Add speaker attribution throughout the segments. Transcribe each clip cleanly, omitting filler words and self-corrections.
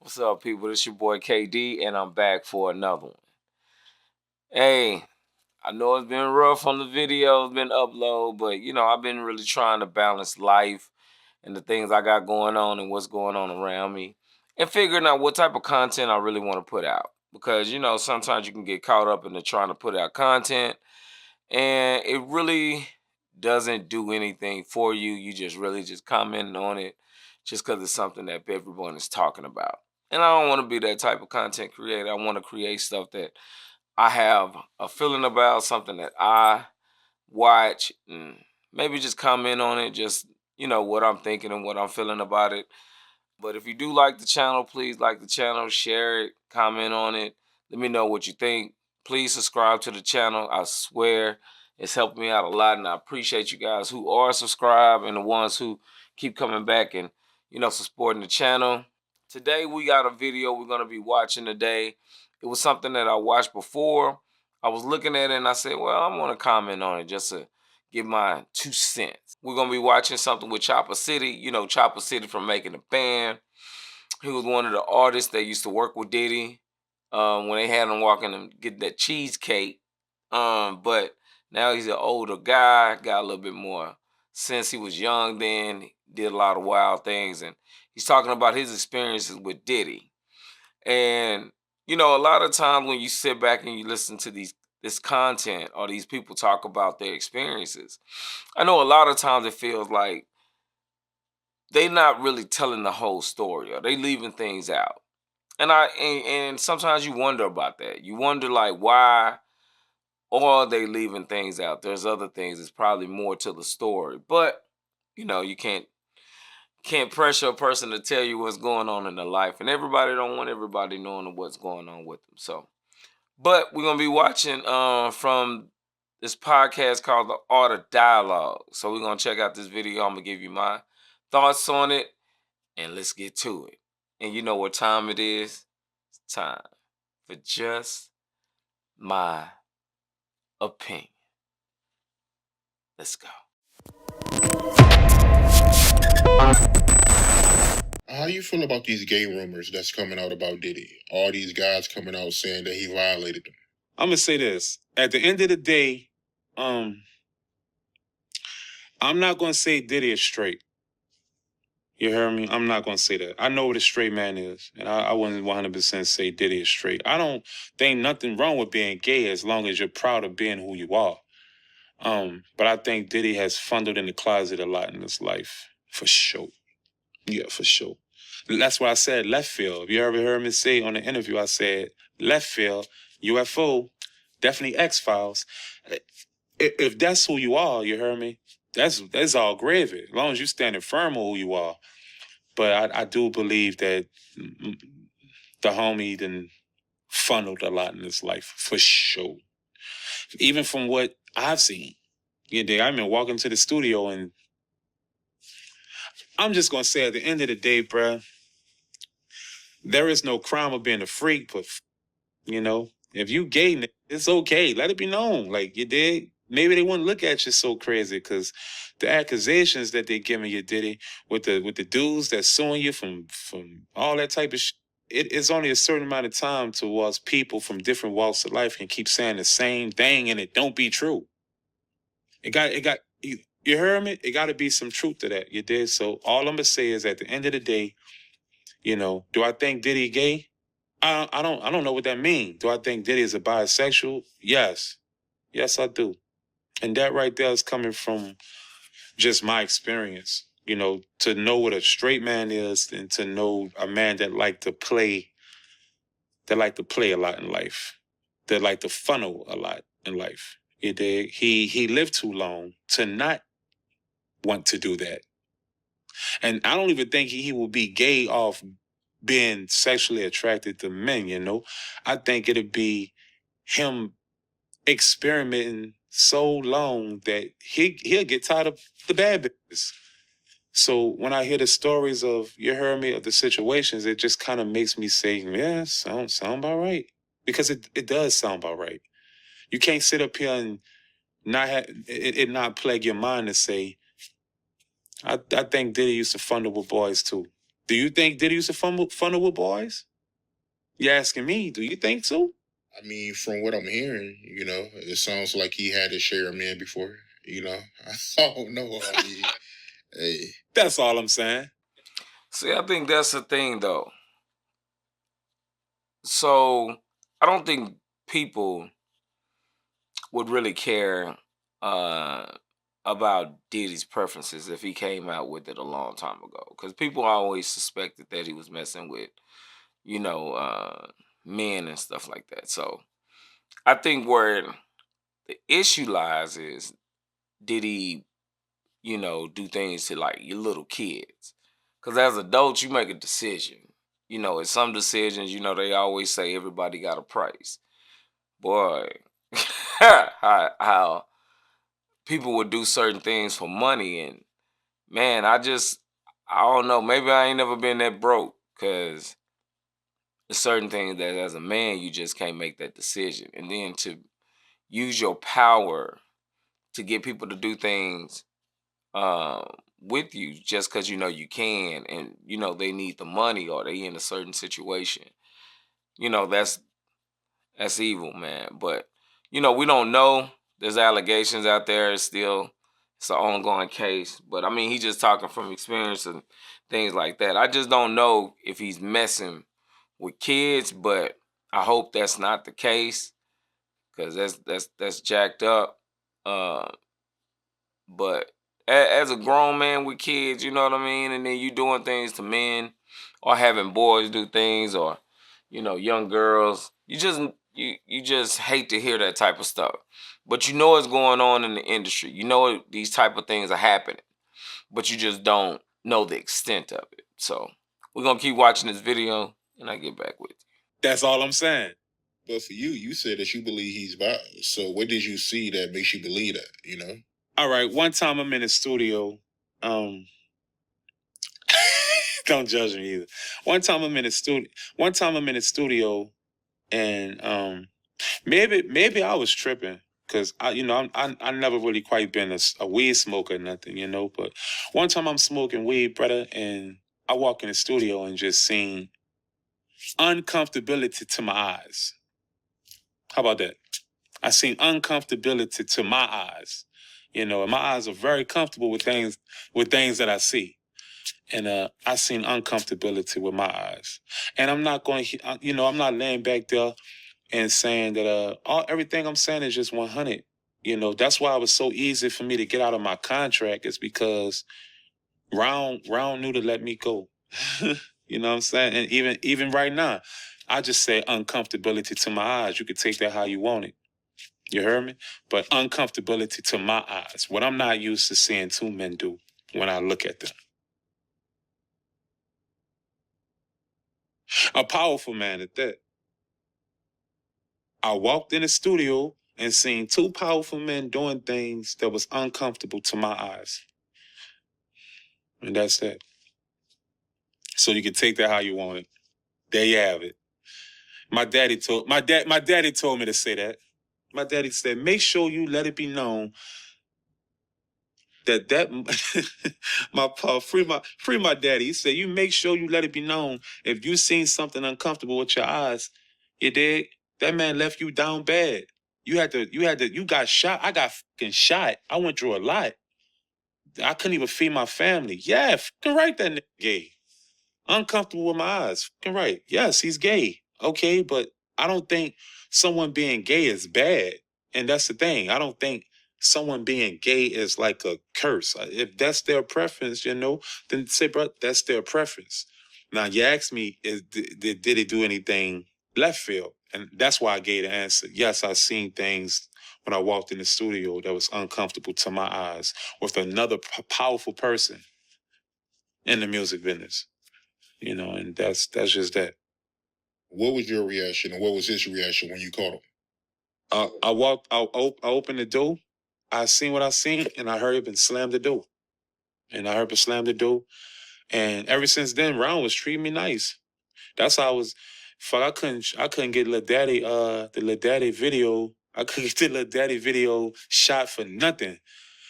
Speaker 1: What's up, people? It's your boy KD, and I'm back for another one. Hey, I know it's been rough on the videos, been upload, but I've been really trying to balance life and the things I got going on and what's going on around me, and figuring out what type of content I really want to put out. Because sometimes you can get caught up in the trying to put out content, and it really doesn't do anything for you. You just really just commenting on it just because it's something that everyone is talking about. And I don't want to be that type of content creator. I want to create stuff that I have a feeling about, something that I watch, and maybe just comment on it, just what I'm thinking and what I'm feeling about it. But if you do like the channel, please like the channel, share it, comment on it. Let me know what you think. Please subscribe to the channel. I swear it's helped me out a lot, and I appreciate you guys who are subscribed and the ones who keep coming back and supporting the channel. Today we got a video we're gonna be watching today. It was something that I watched before. I was looking at it and I said, well, I'm gonna comment on it just to give my 2 cents. We're gonna be watching something with Chopper City. Chopper City from Making a Band. He was one of the artists that used to work with Diddy when they had him walking and getting that cheesecake. But now he's an older guy, got a little bit more since he was young then, did a lot of wild things, and he's talking about his experiences with Diddy. And a lot of times when you sit back and you listen to this content or these people talk about their experiences, I know a lot of times it feels like they not really telling the whole story or they leaving things out. And sometimes you wonder about that. You wonder like why are they leaving things out? There's other things. It's probably more to the story. But you can't pressure a person to tell you what's going on in their life. And everybody don't want everybody knowing what's going on with them. So but we're gonna be watching from this podcast called The Art of Dialogue. So we're gonna check out this video. I'm gonna give you my thoughts on it, and let's get to it. And you know what time it is? It's time for Just My Opinion. Let's go.
Speaker 2: How do you feel about these gay rumors that's coming out about Diddy? All these guys coming out saying that he violated them.
Speaker 3: I'm gonna say this. At the end of the day, I'm not gonna say Diddy is straight. You hear me? I'm not gonna say that. I know what a straight man is, and I wouldn't 100% say Diddy is straight. I don't think nothing wrong with being gay as long as you're proud of being who you are. But I think Diddy has fondled in the closet a lot in his life, for sure. Yeah, for sure. That's why I said left field. If you ever heard me say on the interview, I said left field, UFO, definitely X-Files. If that's who you are, you heard me? That's all gravy, as long as you standing firm on who you are. But I do believe that the homie done funneled a lot in his life, for sure. Even from what I've seen. You know, I've been walking to the studio, and I'm just going to say at the end of the day, bruh, there is no crime of being a freak, but, if you gay, it's okay. Let it be known. Like, you did. Maybe they wouldn't look at you so crazy because the accusations that they giving you, Diddy, with the dudes that's suing you from all that type of shit, it's only a certain amount of time towards people from different walks of life can keep saying the same thing and it don't be true. You heard me? It got to be some truth to that. You did. So all I'm going to say is at the end of the day, do I think Diddy gay? I don't know what that means. Do I think Diddy is a bisexual? Yes. Yes, I do. And that right there is coming from just my experience, to know what a straight man is and to know a man that like to play a lot in life, that like to funnel a lot in life. You dig? He lived too long to not want to do that. And I don't even think he will be gay off being sexually attracted to men, I think it'd be him experimenting so long that he'll get tired of the bad business. So when I hear the stories of, you heard me, of the situations, it just kind of makes me say, yeah, sound about right. Because it does sound about right. You can't sit up here and not not plague your mind to say, I think Diddy used to fondle with boys too. Do you think Diddy used to funnel with boys? You asking me? Do you think so?
Speaker 2: I mean, from what I'm hearing, it sounds like he had his share of men before. I don't know. I mean, hey,
Speaker 3: That's all I'm saying.
Speaker 1: See, I think that's the thing, though. So I don't think people would really care uh, about Diddy's preferences if he came out with it a long time ago, because people always suspected that he was messing with, you know, men and stuff like that. So I think where the issue lies is, did he, do things to like your little kids? Because as adults, you make a decision. It's some decisions, they always say everybody got a price. Boy, how people would do certain things for money. And man, I don't know. Maybe I ain't never been that broke, because there's certain things that as a man, you just can't make that decision. And then to use your power to get people to do things uh, with you just because you can, and they need the money or they in a certain situation. That's evil, man. But we don't know. There's allegations out there. It's an ongoing case. But I mean, he's just talking from experience and things like that. I just don't know if he's messing with kids, but I hope that's not the case, because that's jacked up. Uh, but as a grown man with kids, you know what I mean, and then you doing things to men, or having boys do things, or young girls, you just hate to hear that type of stuff. But it's going on in the industry. These type of things are happening, but you just don't know the extent of it. So we're gonna keep watching this video, and I get back with you.
Speaker 3: That's all I'm saying.
Speaker 2: but for you said that you believe he's bi. So what did you see that makes you believe that?
Speaker 3: All right. One time I'm in the studio. Don't judge me either. One time I'm in the studio, and maybe I was tripping, because I never really quite been a weed smoker or nothing, But one time I'm smoking weed, brother, and I walk in the studio and just seen uncomfortability to my eyes. How about that? I seen uncomfortability to my eyes, and my eyes are very comfortable with things that I see. And I seen uncomfortability with my eyes. And I'm not going to, I'm not laying back there and saying that everything I'm saying is just 100. That's why it was so easy for me to get out of my contract, is because Round knew to let me go. You know what I'm saying? And even right now, I just say uncomfortability to my eyes. You could take that how you want it. You heard me? But uncomfortability to my eyes. What I'm not used to seeing two men do when I look at them. A powerful man at that. I walked in the studio and seen two powerful men doing things that was uncomfortable to my eyes. And that's it. So you can take that how you want it. There you have it. My daddy told me to say that. My daddy said, make sure you let it be known that my pa, free my daddy. He said, you make sure you let it be known, if you seen something uncomfortable with your eyes, you dig? That man left you down bad. You got shot. I got fucking shot. I went through a lot. I couldn't even feed my family. Yeah, fucking right, that nigga gay. Uncomfortable with my eyes. Fucking right. Yes, he's gay. Okay, but I don't think someone being gay is bad. And that's the thing. I don't think someone being gay is like a curse. If that's their preference, then say, bro, that's their preference. Now, you ask me, did he do anything left field? And that's why I gave the answer. Yes, I seen things when I walked in the studio that was uncomfortable to my eyes with another powerful person in the music business. And that's just that.
Speaker 2: What was your reaction, and what was his reaction when you caught him?
Speaker 3: I opened the door, I seen what I seen, and I hurried up and slammed the door. And ever since then, Round was treating me nice. That's how I was. Fuck, I couldn't get Lil Daddy, the Lil Daddy video. I couldn't get the Lil Daddy video shot for nothing.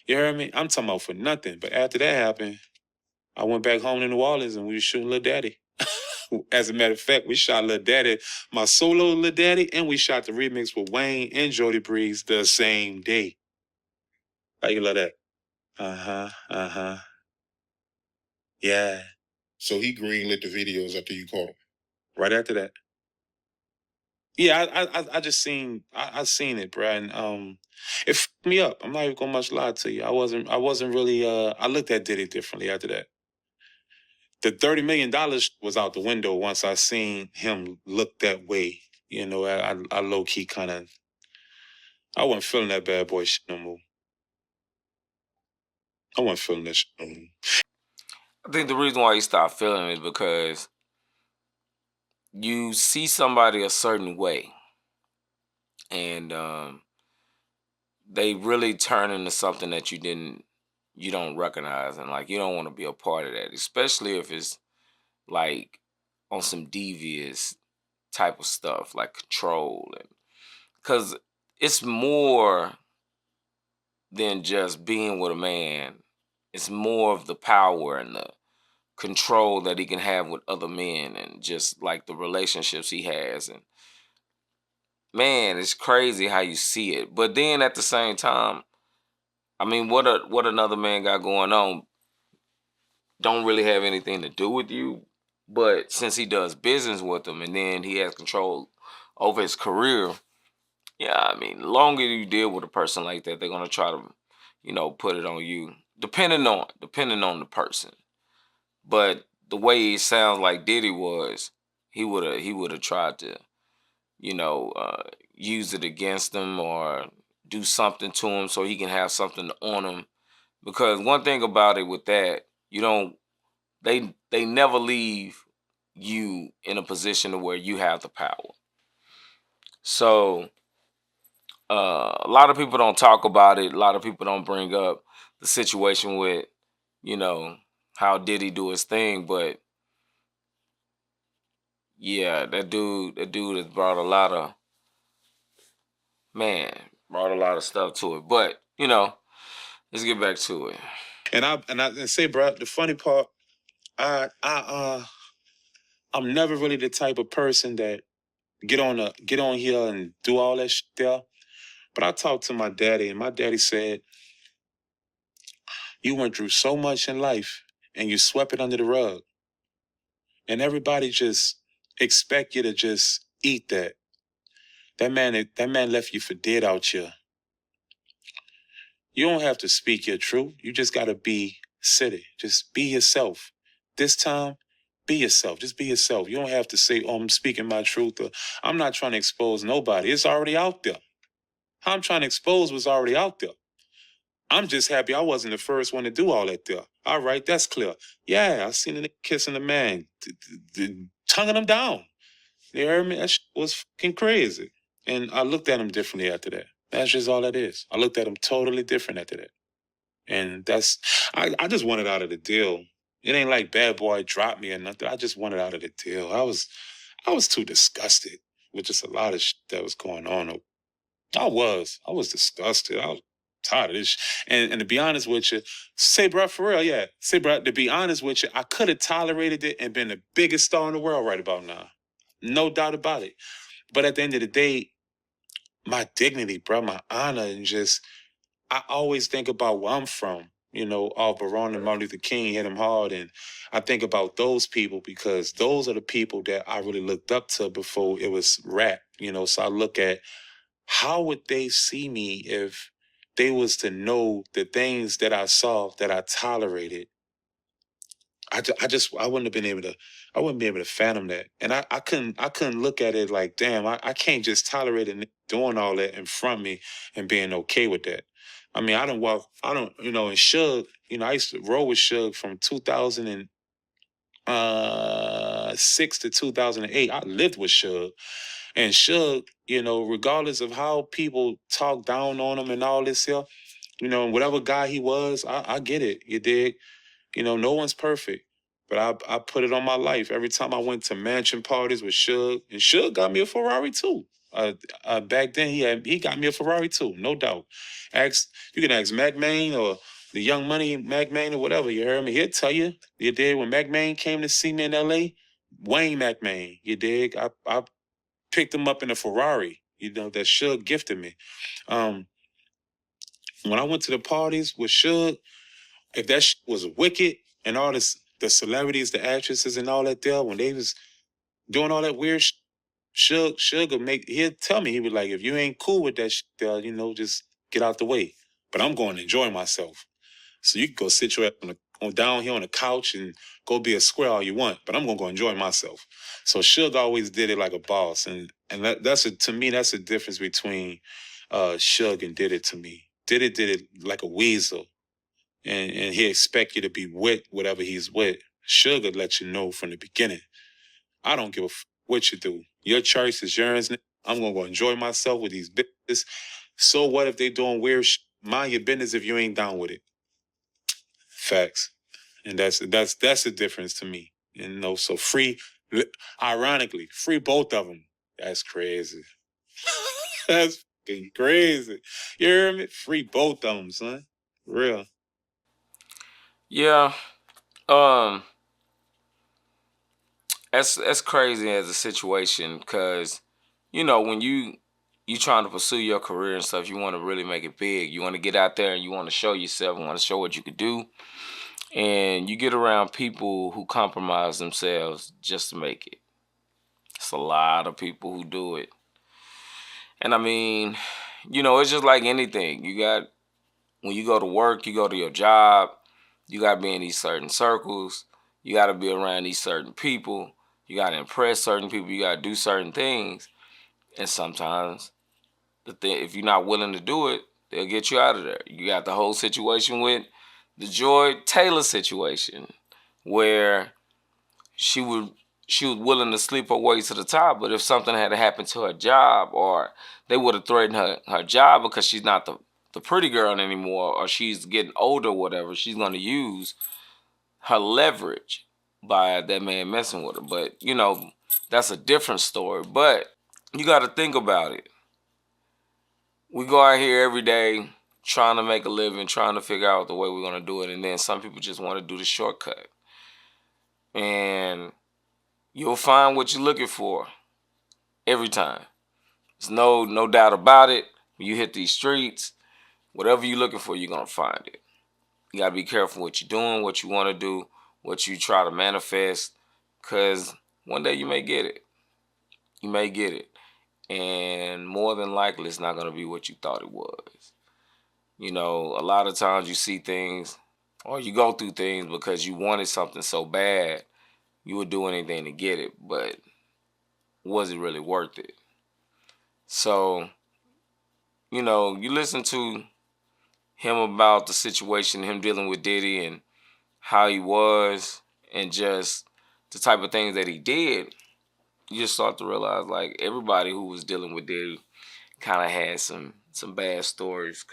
Speaker 3: You heard me? I'm talking about for nothing. But after that happened, I went back home to New Orleans and we were shooting Lil Daddy. As a matter of fact, we shot Lil Daddy, my solo Lil Daddy, and we shot the remix with Wayne and Jody Breeze the same day. How you love that? Uh-huh. Yeah.
Speaker 2: So he greenlit the videos after you caught him.
Speaker 3: Right after that. Yeah, I just seen I seen it, bro, and it fucked me up. I'm not even gonna much lie to you. I wasn't really I looked at Diddy differently after that. The $30 million was out the window once I seen him look that way. You know, I low key kind of I wasn't feeling that bad boy shit no more. I wasn't feeling that shit no more.
Speaker 1: I think the reason why you stop feeling it is because you see somebody a certain way, and they really turn into something that you don't recognize, and like you don't want to be a part of that, especially if it's like on some devious type of stuff like control, and because it's more than just being with a man. It's more of the power and the control that he can have with other men, and just like the relationships he has. And man, it's crazy how you see it. But then at the same time, I mean, what another man got going on don't really have anything to do with you. But since he does business with them, and then he has control over his career, yeah, I mean, the longer you deal with a person like that, they're gonna try to, put it on you, depending on the person. But the way it sounds like Diddy was, he would have tried to, use it against him or do something to him so he can have something on him. Because one thing about it with that, you don't they never leave you in a position to where you have the power. So a lot of people don't talk about it. A lot of people don't bring up the situation with, you know, how Diddy do his thing. But yeah, that dude has brought a lot of stuff to it. But let's get back to it.
Speaker 3: And I say, bro, the funny part, I'm never really the type of person that get on here and do all that shit there. But I talked to my daddy, and my daddy said, you went through so much in life and you swept it under the rug. And everybody just expect you to just eat that. That man left you for dead out here. You don't have to speak your truth. You just gotta be city. Just be yourself. This time, be yourself. Just be yourself. You don't have to say, oh, I'm speaking my truth, or I'm not trying to expose nobody. It's already out there. How I'm trying to expose was already out there. I'm just happy I wasn't the first one to do all that there. All right, that's clear. Yeah, I seen the nigga kissing the man, tonguing him down. You heard me? That shit was fucking crazy. And I looked at him differently after that. That's just all that is. I looked at him totally different after that. And I just wanted out of the deal. It ain't like Bad Boy dropped me or nothing. I just wanted out of the deal. I was too disgusted with just a lot of shit that was going on. I was disgusted. I was tired of this. And to be honest with you, say, bro, for real, yeah. Say, bro, to be honest with you, I could have tolerated it and been the biggest star in the world right about now. No doubt about it. But at the end of the day, my dignity, bro, my honor, and just, I always think about where I'm from. You know, all Baron and Martin Luther King hit him hard. And I think about those people because those are the people that I really looked up to before it was rap. So I look at how would they see me if they was to know the things that I saw that I tolerated. I wouldn't have been able to, I wouldn't be able to fathom that. And I couldn't look at it like, damn, I can't just tolerate it doing all that in front of me and being okay with that. I mean, and Suge, I used to roll with Suge from 2006 to 2008. I lived with Suge. And Suge, regardless of how people talk down on him and all this here, whatever guy he was, I get it. You dig? No one's perfect. But I put it on my life. Every time I went to mansion parties with Suge, and Suge got me a Ferrari too. Back then he got me a Ferrari too, no doubt. You can ask Mac Main or the Young Money, Mac Main, or whatever. You heard me? He'll tell you. You dig? When Mac Main came to see me in L.A., Wayne Mac Main, you dig? I picked him up in a Ferrari, that Suge gifted me. When I went to the parties with Suge, if that was wicked and all this, the celebrities, the actresses and all that there, when they was doing all that weird Suge would he'll tell me, he was like, if you ain't cool with that there, just get out the way. But I'm going to enjoy myself. So you can go sit your ass down here on the couch and go be a square all you want, but I'm gonna go enjoy myself. So Suge always did it like a boss, and to me that's the difference between Suge and Diddy to me. Diddy did it like a weasel, and he expect you to be with whatever he's with. Suge would let you know from the beginning. I don't give a what you do. Your choice is yours. I'm gonna go enjoy myself with these bitches. So what if they doing weird shit? Mind your business if you ain't down with it. Facts. And that's the difference to me. So ironically, free both of them. That's crazy. That's fucking crazy. You hear me? Free both of them, son. Real.
Speaker 1: Yeah. Um. That's crazy as a situation, because when you trying to pursue your career and stuff, you want to really make it big. You want to get out there and you want to show yourself. You want to show what you could do. And you get around people who compromise themselves just to make it. It's a lot of people who do it. And I mean, it's just like anything. When you go to work, you go to your job, you got to be in these certain circles. You got to be around these certain people. You got to impress certain people. You got to do certain things. And sometimes, if you're not willing to do it, they'll get you out of there. You got the whole situation with the Joy Taylor situation, where she was willing to sleep her way to the top, but if something had happened to her job, or they would have threatened her job because she's not the pretty girl anymore, or she's getting older, or whatever, she's going to use her leverage by that man messing with her. But that's a different story. But you got to think about it. We go out here every day trying to make a living, trying to figure out the way we're going to do it, and then some people just want to do the shortcut. And you'll find what you're looking for every time. There's no doubt about it. When you hit these streets, whatever you're looking for, you're going to find it. You got to be careful what you're doing, what you want to do, what you try to manifest, because one day you may get it. You may get it. And more than likely, it's not going to be what you thought it was. A lot of times you see things, or you go through things because you wanted something so bad, you would do anything to get it, but was it really worth it? So, you listen to him about the situation, him dealing with Diddy and how he was, and just the type of things that he did, you just start to realize, like, everybody who was dealing with Diddy kind of had some bad stories.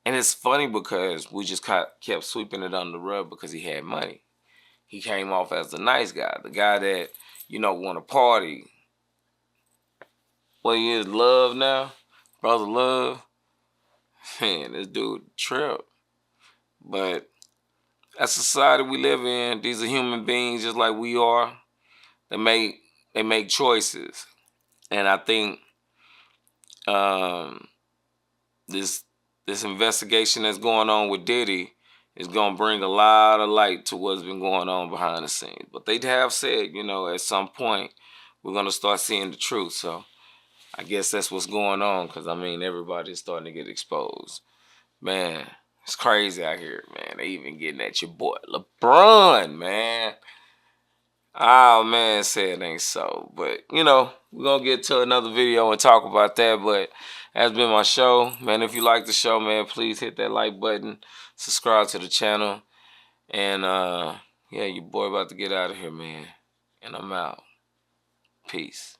Speaker 1: And it's funny because we just kept sweeping it under the rug because he had money. He came off as the nice guy, the guy that, want to party. What he is, Love now? Brother Love? Man, this dude trip. But that's society we live in. These are human beings just like we are. They make choices. And I think um, this investigation that's going on with Diddy is going to bring a lot of light to what's been going on behind the scenes. But they have said, at some point, we're going to start seeing the truth. So I guess that's what's going on, because, everybody's starting to get exposed. Man, it's crazy out here, man. They even getting at your boy LeBron, man. Oh, man, say it ain't so. But, we're going to get to another video and talk about that. But that's been my show. Man, if you like the show, man, please hit that like button. Subscribe to the channel. And, yeah, your boy about to get out of here, man. And I'm out. Peace.